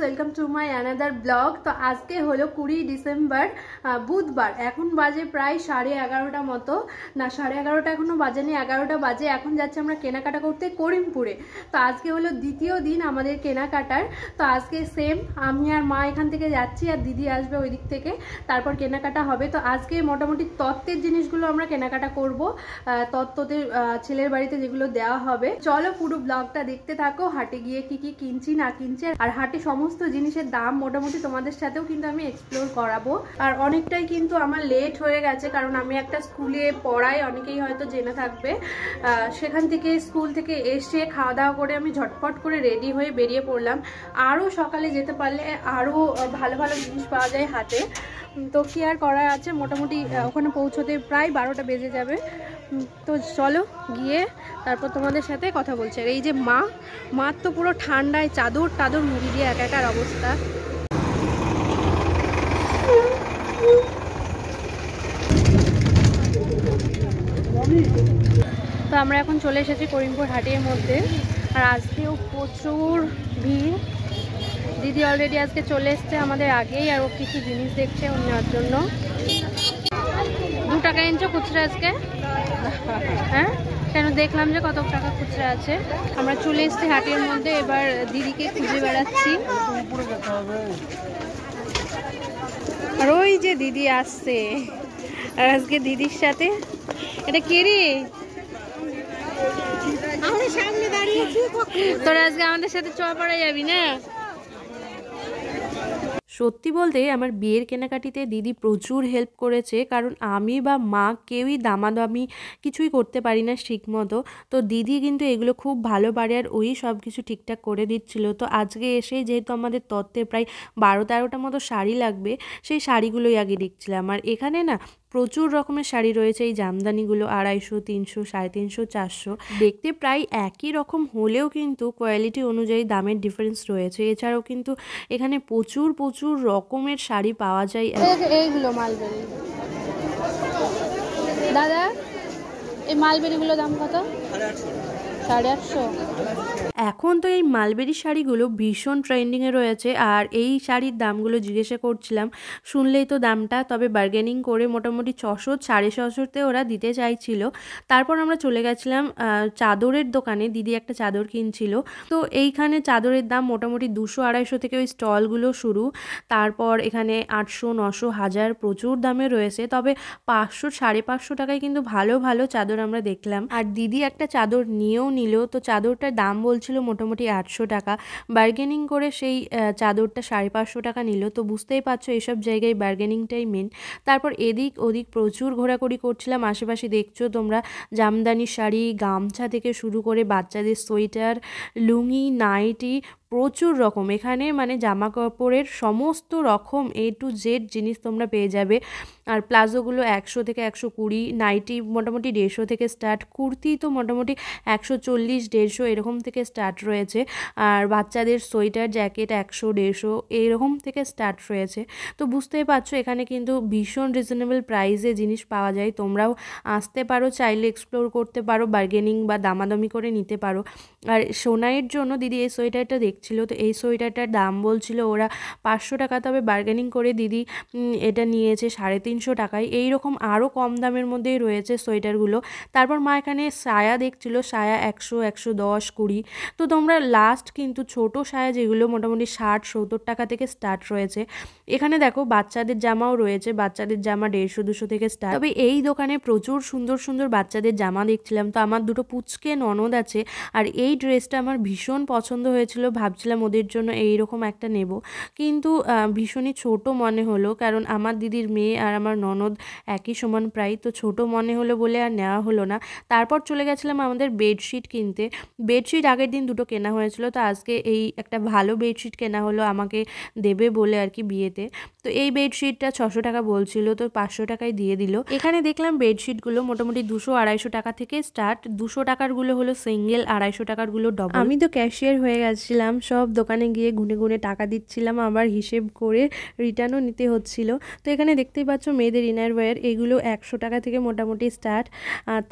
Welcome to my another blog. তো আজকে হলো 20 ডিসেম্বর বুধবার। এখন বাজে প্রায় 11:30 মতো, না 11:30 এখনো বাজেনি, 11টা বাজে। এখন যাচ্ছি আমরা কেনাকাটা করতে করিমপুরে। তো আজকে হলো দ্বিতীয় দিন আমাদের কেনাকাটার। তো আজকে সেম আমি আর মা এখান থেকে যাচ্ছি, আর দিদি আসবে ওই দিক থেকে, তারপর কেনাকাটা হবে। তো আজকে মোটামুটি তত্ত্বের জিনিসগুলো আমরা কেনাকাটা করব, তত্ত্বদের ছেলের বাড়িতে যেগুলো দেওয়া হবে। চলো পুরো ব্লগটা দেখতে থাকো, হাটে গিয়ে কি কি কিনছি না কিনছি, আর হাটে সমস্ত জিনিসের দাম মোটামুটি তোমাদের সাথেও কিন্তু আমি এক্সপ্লোর করাবো। আর অনেকটাই কিন্তু আমার লেট হয়ে গেছে, কারণ আমি একটা স্কুলে পড়াই, অনেকেই হয়তো জেনে থাকবে। সেখান থেকে স্কুল থেকে এসে খাওয়া দাওয়া করে আমি ঝটপট করে রেডি হয়ে বেরিয়ে পড়লাম। আরও সকালে যেতে পারলে আরও ভালো ভালো জিনিস পাওয়া যায় হাটে। তো কি আর করা আছে, মোটামুটি ওখানে পৌঁছতে প্রায় 12টা বেজে যাবে। তো চলো গিয়ে তারপর তোমাদের সাথে কথা বলছি। আর এই যে মার তো পুরো ঠান্ডায় চাদর মুড়ি দিয়ে একাকার অবস্থা। তো আমরা এখন চলে এসেছি করিমপুর হাটের মধ্যে, আর আজকেও প্রচুর ভিড়। দিদি অলরেডি আজকে চলে এসছে আমাদের আগেই, আর ও কিছু জিনিস দেখছে ওর নেওয়ার জন্য। 2 টাকা ইঞ্চি খুচরা আজকে, হ্যাঁ কেন দেখলাম যে কত টাকা খুচরা আছে। আমরা চলে এসেছি হাটের মধ্যে, এবার দিদিকে খুঁজে বেড়াচ্ছি। আর ওই যে দিদি আসছে, আর আজকে দিদির সাথে এটা কে রে? তোরা আজকে আমাদের সাথে চড় পড়া যাবি না? সত্যি বলতে আমার বিয়ের কেনাকাটিতে দিদি প্রচুর হেল্প করেছে, কারণ আমি বা মা কেউই দামাদামি কিছুই করতে পারি না ঠিক মতো। তো দিদি কিন্তু এগুলো খুব ভালো পারে, আর ওই সব কিছু ঠিকঠাক করে দিচ্ছিল। তো আজকে এসেই যেহেতু আমাদের তত্ত্বে প্রায় 12-13টা মতো শাড়ি লাগবে, সেই শাড়িগুলোই আগে দেখছিলাম। আর এখানে না প্রচুর রকমের শাড়ি রয়েছে, এই জামদানিগুলো 250, 300, 350, 400 দেখতে প্রায় একই রকম হলেও কিন্তু কোয়ালিটি অনুযায়ী দামের ডিফারেন্স রয়েছে। এছাড়াও কিন্তু এখানে প্রচুর রকমের শাড়ি পাওয়া যায়। এইগুলো মালবেরি দাদা, এই মালবেরিগুলো দাম কত? 850। এখন তো এই মালবেরি শাড়িগুলো ভীষণ ট্রেন্ডিংয়ে রয়েছে, আর এই শাড়ির দামগুলো জিজ্ঞাসা করছিলাম, শুনলেই তো দামটা, তবে বার্গেনিং করে মোটামুটি 600, 650-তে ওরা দিতে চাইছিল। তারপর আমরা চলে গেছিলাম চাদরের দোকানে, দিদি একটা চাদর কিনছিল। তো এইখানে চাদরের দাম মোটামুটি 200-250 থেকে ওই স্টলগুলো শুরু। তারপর এখানে 800, 900, 1000 প্রচুর দামে রয়েছে, তবে 500, 550 টাকায় কিন্তু ভালো চাদর আমরা দেখলাম। আর দিদি একটা চাদর নিয়েও নিল। তো চাদরটার দাম বলছিল মোটামুটি 800 টাকা, বার্গেনিং করে সেই চাদরটা 550 টাকা নিল। তো বুঝতেই পারছো এইসব জায়গায় বার্গেনিংটাই মেন। তারপর এদিক ওদিক প্রচুর ঘোরাঘুরি করছিলাম। আশেপাশে দেখছো তোমরা জামদানি শাড়ি, গামছা থেকে শুরু করে বাচ্চাদের সোয়েটার, লুঙ্গি, নাইটি, প্রচুর রকম এখানে মানে জামা কাপড়ের সমস্ত রকম A to Z জিনিস তোমরা পেয়ে যাবে। আর প্লাজোগুলো 100 থেকে 120, নাইটি মোটামুটি 150 থেকে স্টার্ট, কুর্তি তো মোটামুটি 140, 150 এরকম থেকে স্টার্ট রয়েছে। আর বাচ্চাদের সোয়েটার, জ্যাকেট 100, 150 এইরকম থেকে স্টার্ট রয়েছে। তো বুঝতেই পারছো এখানে কিন্তু ভীষণ রিজনেবল প্রাইসে জিনিস পাওয়া যায়। তোমরাও আসতে পারো, চাইলে এক্সপ্লোর করতে পারো, বার্গেনিং বা দামাদামি করে নিতে পারো। আর সোনাইয়ের জন্য দিদি এই সোয়েটারটা দেখছিল। তো এই সোয়েটারটার দাম বলছিল ওরা 500 টাকা, তবে বার্গেনিং করে দিদি এটা নিয়েছে 350 টাকায়। এইরকম আরও কম দামের মধ্যেই রয়েছে সোয়েটারগুলো। তারপর মা এখানে সায়া দেখছিল, সায়া 100, 110, 20। তো তোমরা লাস্ট কিন্তু ছোট সায়া যেগুলো মোটামুটি 60-70 টাকা থেকে স্টার্ট রয়েছে। এখানে দেখো বাচ্চাদের জামাও রয়েছে, বাচ্চাদের জামা 150-200 থেকে স্টার্ট। তবে এই দোকানে প্রচুর সুন্দর বাচ্চাদের জামা দেখছিলাম। তো আমার দুটো পুচকে ননদ আছে, আর এই ড্রেসটা আমার ভীষণ পছন্দ হয়েছিল, ভাবছিলাম ওদের জন্য এইরকম একটা নেব, কিন্তু ভীষণই ছোট মনে হলো, কারণ আমার দিদির মেয়ে আর আমার ননদ একই সমান প্রায়। তো ছোট মনে হলো বলে আর নেওয়া হলো না। তারপর চলে গেছিলাম আমাদের বেডশিট কিনতে। বেডশিট আগের দিন 2টো কেনা হয়েছিল, তো আজকে এই একটা ভালো বেডশিট কেনা হলো আমাকে দেবে বলে আর কি বিয়েতে। তো এই বেডশিটটা 600 টাকা বলছিল, তো 500 টাকায় দিয়ে দিল। এখানে দেখলাম বেডশিটগুলো মোটামুটি 200-250 টাকা থেকে স্টার্ট। 200 টাকারগুলো হলো সিঙ্গেল, 250 টাকারগুলো ডবল। আমি তো ক্যাশিয়ার হয়ে গেছিলাম, করছিলাম, সব দোকানে গিয়ে গুনে গুনে টাকা দিচ্ছিলাম, আবার হিসেব করে রিটার্নও নিতে হচ্ছিল। তো এখানে দেখতেই পাচ্ছ মেয়েদের ইনারওয়্যার, এগুলো 100 টাকা থেকে মোটামুটি স্টার্ট।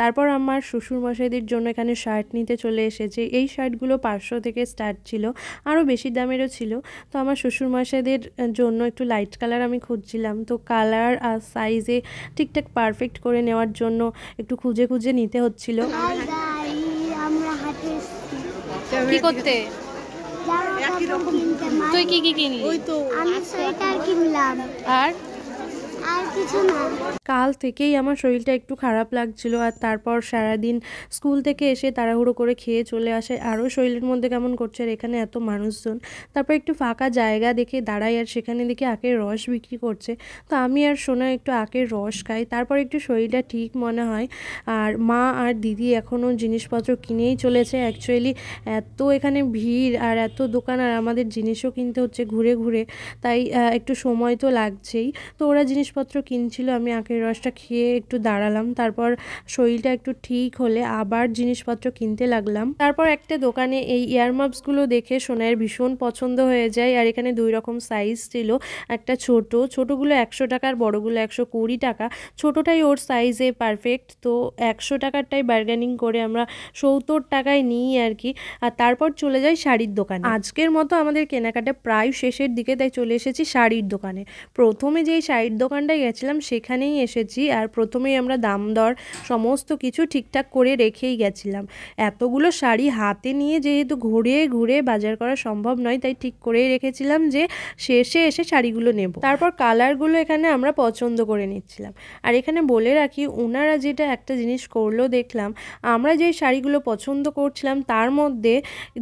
তারপর আমার শ্বশুরমশাইদের জন্য এখানে শার্ট নিতে চলে এসেছে। এই শার্টগুলো 500 থেকে স্টার্ট ছিল, আরও বেশি দামেরও ছিল। তো আমার শ্বশুরমশাইদের জন্য একটু লাইট কালার আমি খুঁজছিলাম, তো কালার আর সাইজে ঠিকঠাক পারফেক্ট করে নেওয়ার জন্য একটু খুঁজে খুঁজে নিতে হচ্ছিল। কি করতে? তুই কি কি কিনলি? আমি সোয়েটার কিনলাম আর কিছু না। কাল থেকেই আমার শরীরটা একটু খারাপ লাগছিল, আর তারপর সারাদিন স্কুল থেকে এসে তাড়াহুড়ো করে খেয়ে চলে আসে, আরও শরীরের মধ্যে কেমন করছে। আর এখানে এত মানুষজন, তারপর একটু ফাঁকা জায়গা দেখে দাঁড়াই, আর সেখানে দেখি আখের রস বিক্রি করছে। তো আমি আর সোনা একটু আখের রস খাই, তারপর একটু শরীরটা ঠিক মনে হয়। আর মা আর দিদি এখনও জিনিসপত্র কিনেই চলেছে। অ্যাকচুয়ালি এত এখানে ভিড় আর এত দোকান, আর আমাদের জিনিসও কিনতে হচ্ছে ঘুরে ঘুরে, তাই একটু সময় তো লাগছেই। তো ওরা জিনিসপত্র কিনছিল, আমি আখের রসটা খেয়ে একটু দাঁড়ালাম, তারপর শরীরটা একটু ঠিক হলে আবার জিনিসপত্র কিনতে লাগলাম। তারপর একটা দোকানে এই ইয়ারমাপসগুলো দেখে সোনার ভীষণ পছন্দ হয়ে যায়। আর এখানে 2 রকম সাইজ ছিল, একটা ছোটোগুলো 100 টাকার, বড়গুলো 120 টাকা। ছোটোটাই ওর সাইজে পারফেক্ট, তো 100 টাকারটাই বার্গেনিং করে আমরা 70 টাকায় নিই আর কি। আর তারপর চলে যাই শাড়ির দোকানে। আজকের মতো আমাদের কেনাকাটা প্রায় শেষের দিকে, তাই চলে এসেছি শাড়ির দোকানে। প্রথমে যেই শাড়ির দোকানটায় গেছিলাম সেখানেই এসেছি, আর প্রথমেই আমরা দাম দর সমস্ত কিছু ঠিকঠাক করে রেখেই গেছিলাম। এতগুলো শাড়ি হাতে নিয়ে যেহেতু ঘুরে ঘুরে বাজার করা সম্ভব নয়, তাই ঠিক করেই রেখেছিলাম যে শেষে এসে শাড়িগুলো নেব। তারপর কালারগুলো এখানে আমরা পছন্দ করে নিচ্ছিলাম। আর এখানে বলে রাখি, ওনারা যেটা একটা জিনিস করলো দেখলাম, আমরা যেই শাড়িগুলো পছন্দ করছিলাম তার মধ্যে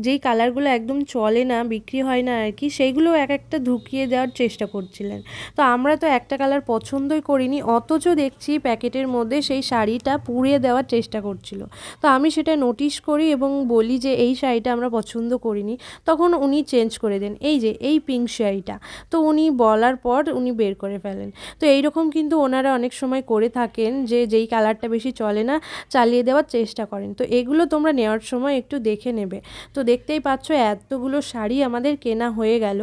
যেই কালারগুলো একদম চলে না, বিক্রি হয় না আর কি, সেইগুলো এক একটা ঢুকিয়ে দেওয়ার চেষ্টা করছিলেন। তো আমরা তো একটা কালার পছন্দই করিনি, অথচ দেখছি প্যাকেটের মধ্যে সেই শাড়িটা পুড়িয়ে দেওয়ার চেষ্টা করছিল। তো আমি সেটা নোটিশ করি এবং বলি যে এই শাড়িটা আমরা পছন্দ করিনি। তখন উনি চেঞ্জ করে দেন, এই যে এই পিঙ্ক শাড়িটা। তো উনি বলার পর উনি বের করে ফেলেন। তো এইরকম কিন্তু ওনারা অনেক সময় করে থাকেন, যে যেই কালারটা বেশি চলে না চালিয়ে দেওয়ার চেষ্টা করেন। তো এগুলো তোমরা নেওয়ার সময় একটু দেখে নেবে। তো দেখতেই পাচ্ছ এতগুলো শাড়ি আমাদের কেনা হয়ে গেল।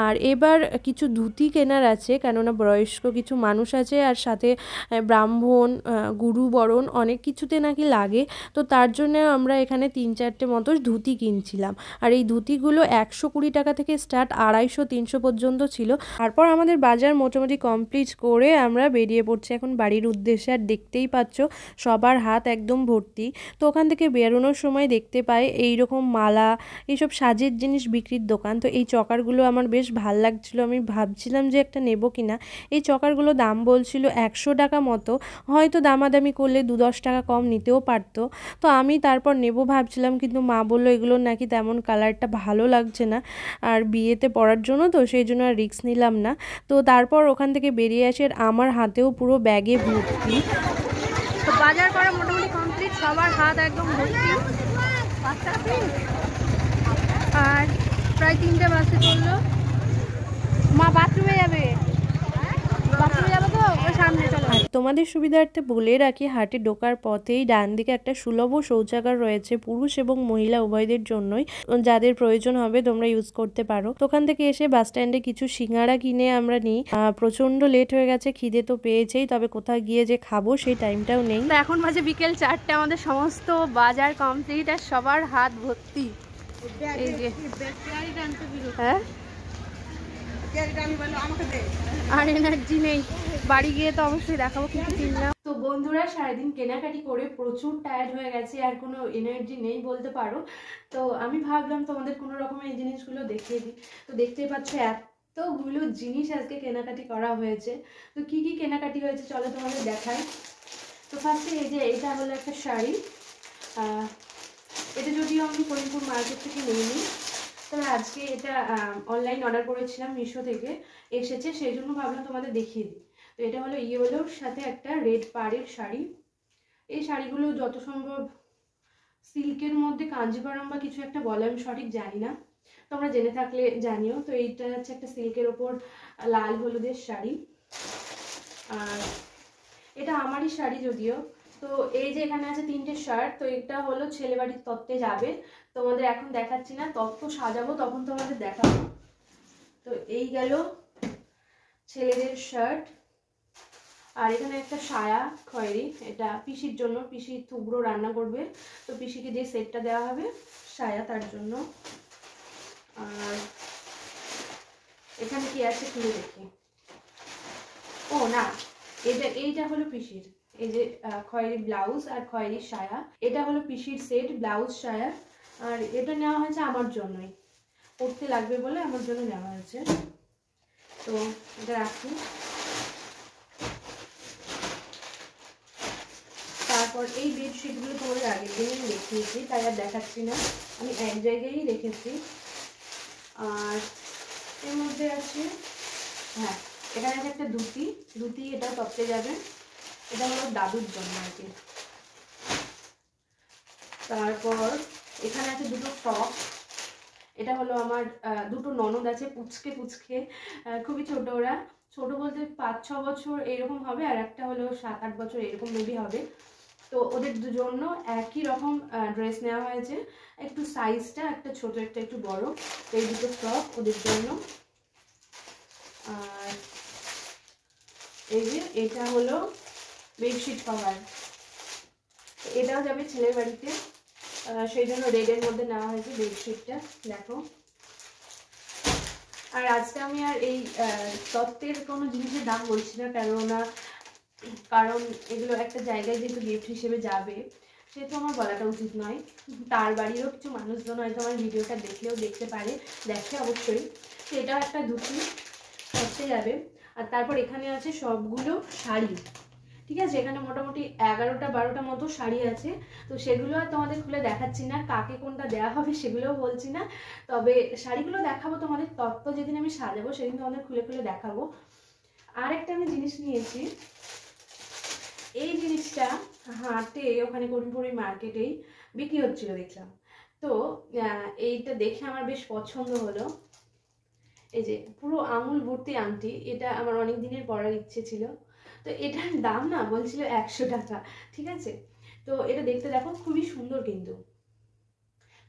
আর এবার কিছু ধুতি কেনার আছে, কেননা বয়স্ক কিছু মানুষ আছে, আর সাথে ব্রাহ্মণ, গুরু বরণ অনেক কিছুতে নাকি লাগে। তো তার জন্য আমরা এখানে 3-4টে মতো ধুতি কিনছিলাম। আর এই ধুতিগুলো 120 টাকা থেকে স্টার্ট, 250-300 পর্যন্ত ছিল। তারপর আমাদের বাজার মোটামুটি কমপ্লিট করে আমরা বেরিয়ে পড়ছি এখন বাড়ির উদ্দেশ্যে। আর দেখতেই পাচ্ছ সবার হাত একদম ভর্তি। তো ওখান থেকে বেরোনোর সময় দেখতে পাই এইরকম মালা, এইসব সাজের জিনিস বিক্রির দোকান। তো এই চকারগুলো আমার বেশ ভাল লাগছিল, আমি ভাবছিলাম যে একটা নেব কিনা। এই চকারগুলো দাম বলছিল 100 টাকা মতো, হয়তো দামাদামি করলে 2-10 টাকা কম নিতেও পারতো। তো আমি তারপর নেব ভাবছিলাম, কিন্তু মা বললো এগুলোর নাকি তেমন কালারটা ভালো লাগছে না, আর বিয়েতে পরার জন্য, তো সেই জন্য আর রিস্ক নিলাম না। তো তারপর ওখান থেকে বেরিয়ে আসে, আর আমার হাতেও পুরো ব্যাগে ভর্তি। তো বাজার করা মোটামুটি কমপ্লিট, সবার হাত একদম ভর্তি। আর প্রায় 3টে বাজতে চললো। মা বাথরুমে যাবে, বাথরুমে যাবে তো ওই সামনে চলো। তোমাদের সুবিধার্থে বলে রাখি, হাটে ঢোকার পথেই ডান দিকে একটা সুলভ শৌচাগার রয়েছে, পুরুষ এবং মহিলা উভয়দের জন্যই। যাদের প্রয়োজন হবে তোমরা ইউজ করতে পারো। তো ওখান থেকে এসে বাস স্ট্যান্ডে কিছু সিঙ্গারা কিনে আমরা নিই। প্রচন্ড লেট হয়ে গেছে, খিদে তো পেয়েছেই, তবে কোথাও গিয়ে যে খাবো সেই টাইমটাও নেই। তো এখন বাজে বিকেল 4টে, আমাদের সমস্ত বাজার কমপ্লিট, আর সবার হাত ভর্তি। এই যে হ্যাঁ, আর এনার্জি নেই, বাড়ি গিয়ে তো অবশ্যই দেখাবো কিছু কিনলাম। তো বন্ধুরা, সারাদিন কেনাকাটি করে প্রচুর টায়ার্ড হয়ে গেছে, আর কোনো এনার্জি নেই বলতে পারো। তো আমি ভাবলাম তোমাদের কোনো রকমের এই জিনিসগুলো দেখিয়ে দিই। তো দেখতেই পাচ্ছ এতগুলো জিনিস আজকে কেনাকাটি করা হয়েছে। তো কি কি কেনাকাটি হয়েছে চলো তোমাদের দেখাই। তো ফার্স্টে এই যে এটা হলো একটা শাড়ি, এটা যদিও আমি করিমপুর মার্কেট থেকে নিইনি, তবে আজকে এটা অনলাইন অর্ডার করেছিলাম, মিশো থেকে এসেছে, সেই জন্য ভাবলাম তোমাদের দেখিয়ে দিই। তো এটা হলো ইয়েলোর সাথে একটা রেড পাড়ের শাড়ি। এই শাড়িগুলো যত সম্ভব সিল্কের মধ্যে কাঞ্জিভারাম বা কিছু একটা বলে, আমি সঠিক জানি না, তোমরা জেনে থাকলে জানিও। তো এইটা হচ্ছে একটা সিল্কের ওপর লাল হলুদের শাড়ি, আর এটা আমারই শাড়ি যদিও। তো তো এই যে এখানে আছে 3টে শার্ট, তো এটা হলো ছেলে বাড়ির তত্ত্বে যাবে, তোমাদের এখন দেখাচ্ছি না, তত্ত্ব সাজাবো তখন তোমাদের দেখাবো। তো এই গেল ছেলেদের শার্ট। আর এখানে একটা সায়া খয়েরি, এটা পিসির জন্য, পিসি থুবড়ো রান্না করবে, তো পিসিকে যে সেটটা দেওয়া হবে সায়া তার জন্য। আর এখানে কি আছে খুলে দেখি, ও না, এইটা হলো পিসির, এই যে খয়েরি ব্লাউজ আর খয়েরি সায়া, এটা হলো পিসির সেট ব্লাউজ সায়া। আর এটা নেওয়া হয়েছে আমার জন্যই, পড়তে লাগবে বলে আমার জন্য নেওয়া হয়েছে। তো এটা রাখি। তারপর এই বেডশিটগুলো তোমাদের আগের দিনই দেখিয়েছি, তাই আর দেখাচ্ছি না, আমি এক জায়গায়ই রেখেছি। আর এর মধ্যে আছে, হ্যাঁ এখানে আছে একটা ধুতি, এটা তত্ত্বে যাবে, এটা হলো দাদুর জন্য আর কি। তারপর এখানে আছে দুটো ফ্রক, এটা হলো আমার দুটো ননদ আছে, পুচকে খুবই ছোট, ওরা ছোট বলতে 5-6 বছর এরকম হবে, আর একটা হলো 7-8 বছর এরকম মেবি হবে। তো ওদের জন্য একই রকম ড্রেস নেওয়া হয়েছে, একটু সাইজটা একটা ছোট একটা একটু বড়, তো এই দুটো ফ্রক ওদের জন্য। আর এই যে এটা হলো বেডশিট কভার, এটাও যাবে ছেলের বাড়িতে, সেই জন্য রেডের মধ্যে নেওয়া হয়েছে বেডশিটটা, দেখো। আর আজকে আমি আর এই তত্ত্বের কোনো জিনিসের দাম বলছি না, কারণ এগুলো একটা জায়গায় যেহেতু গিফট হিসেবে যাবে, সেহেতু আমার বলাটা উচিত নয়। তার বাড়িরও কিছু মানুষজন হয়তো আমার ভিডিওটা দেখলেও দেখতে পারে, দেখে অবশ্যই। তো এটাও একটা ধুতি, তত্ত্বে যাবে। আর তারপর এখানে আছে সবগুলো শাড়ি, ঠিক আছে, এখানে মোটামুটি 11টা-12টা মতো শাড়ি আছে, তো সেগুলো আর তোমাদের খুলে দেখাচ্ছি না, কাকে কোনটা দেওয়া হবে সেগুলোও বলছি না, তবে শাড়িগুলো দেখাবো তোমাদের তত্ত্ব যেদিন আমি সাজাবো সেদিন তোমাদের খুলে খুলে দেখাবো। আর একটা আমি জিনিস নিয়েছি, এই জিনিসটা হাটে ওখানে করিমপুর মার্কেটেই বিক্রি হচ্ছিল দেখলাম, তো এইটা দেখে আমার বেশ পছন্দ হলো। এই যে পুরো আঙুল ভর্তি আংটি, এটা আমার অনেক দিনের পরার ইচ্ছে ছিল, তো এটার দাম না বলছিল 100 টাকা, ঠিক আছে। তো এটা দেখতে দেখো খুবই সুন্দর, কিন্তু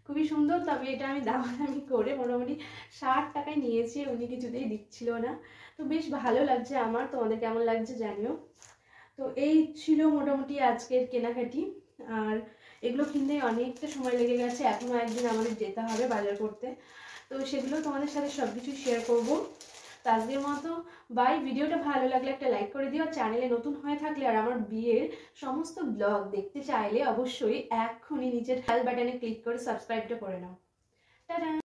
খুবই সুন্দর, তবে এটা আমি দামাদামি করে মোটামুটি 60 টাকায় নিয়েছি, উনি কিছুতেই দিচ্ছিল না, তো বেশ ভালো লাগছে আমার, তোমাদের কেমন লাগছে জানিও। তো এই ছিল মোটামুটি আজকের কেনাকাটি, আর এগুলো কিনতে অনেকটা সময় লেগে গেছে, এখনো একদিন আমাদের যেতে হবে বাজার করতে, তো সেগুলো তোমাদের সাথে সবকিছু শেয়ার করব। তো আজকের মতো বাই। ভিডিওটা ভালো লাগলে একটা লাইক করে দিও, চ্যানেলে নতুন হয়ে থাকলে আর আমার বিয়ের সমস্ত ব্লগ দেখতে চাইলে অবশ্যই এক্ষুনি নিচের বেল বাটনে ক্লিক করে সাবস্ক্রাইবটা করে নাও। টাটা।